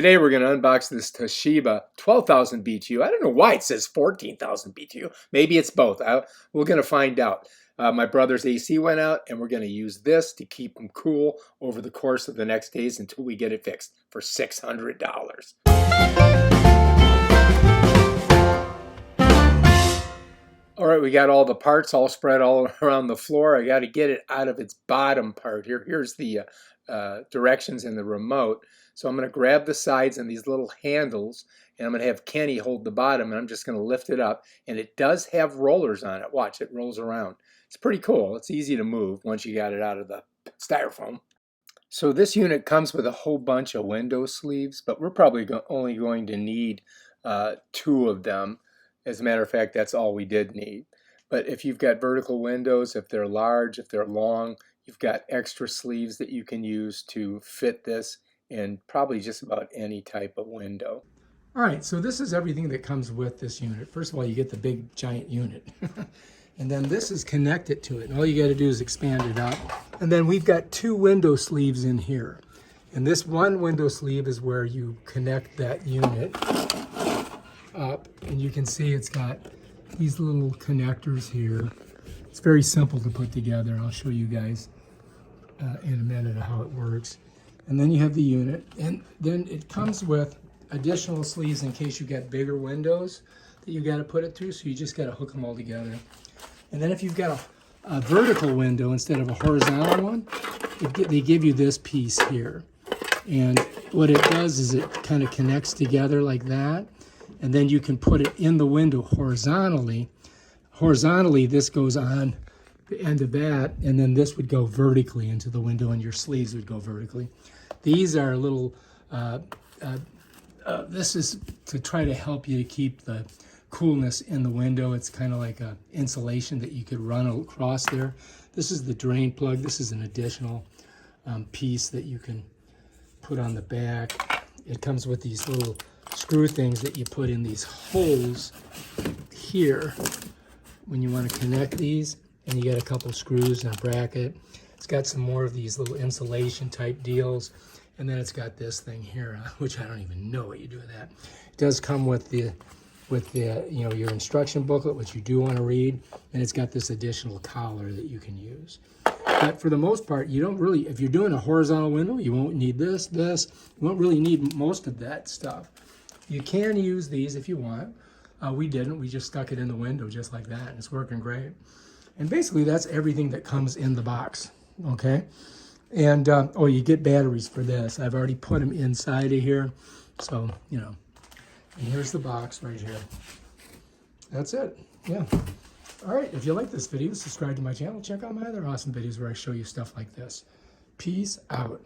Today we're going to unbox this Toshiba 12,000 BTU. I don't know why it says 14,000 BTU. Maybe it's both. We're going to find out. My brother's AC went out, and we're going to use this to keep him cool over the course of the next days until we get it fixed for $600. All right, we got all the parts all spread all around the floor. I got to get it out of its bottom part here. Here's the directions in the remote. So I'm going to grab the sides and these little handles, and I'm going to have Kenny hold the bottom, and I'm just going to lift it up. And it does have rollers on it. Watch, it rolls around. It's pretty cool. It's easy to move once you got it out of the styrofoam. So this unit comes with a whole bunch of window sleeves, but we're probably only going to need 2 of them. As a matter of fact, that's all we did need. But if you've got vertical windows, if they're large, if they're long, you've got extra sleeves that you can use to fit this in probably just about any type of window. All right, so this is everything that comes with this unit. First of all, you get the big giant unit. And then this is connected to it. And all you got to do is expand it up. And then we've got 2 window sleeves in here. And this one window sleeve is where you connect that unit up. And you can see it's got these little connectors here. It's very simple to put together. I'll show you guys in a minute how it works. And then you have the unit, and then it comes with additional sleeves in case you got bigger windows that you got to put it through, so you just got to hook them all together. And then if you've got a vertical window instead of a horizontal one, they give you this piece here. And what it does is it kind of connects together like that, and then you can put it in the window horizontally. Horizontally, this goes on the end of that, and then this would go vertically into the window, and your sleeves would go vertically. These are a little, this is to try to help you to keep the coolness in the window. It's kind of like a insulation that you could run across there. This is the drain plug. This is an additional piece that you can put on the back. It comes with these little screw things that you put in these holes here when you want to connect these. And you get a couple screws and a bracket. It's got some more of these little insulation type deals. And then it's got this thing here, which I don't even know what you do with that. It does come with the your instruction booklet, which you do want to read. And it's got this additional collar that you can use. But for the most part, you don't really, if you're doing a horizontal window, you won't need this. You won't really need most of that stuff. You can use these if you want. We didn't. We just stuck it in the window just like that. And it's working great. And basically, that's everything that comes in the box, okay? And, oh, you get batteries for this. I've already put them inside of here. So, you know, and here's the box right here. That's it, yeah. All right, if you like this video, subscribe to my channel. Check out my other awesome videos where I show you stuff like this. Peace out.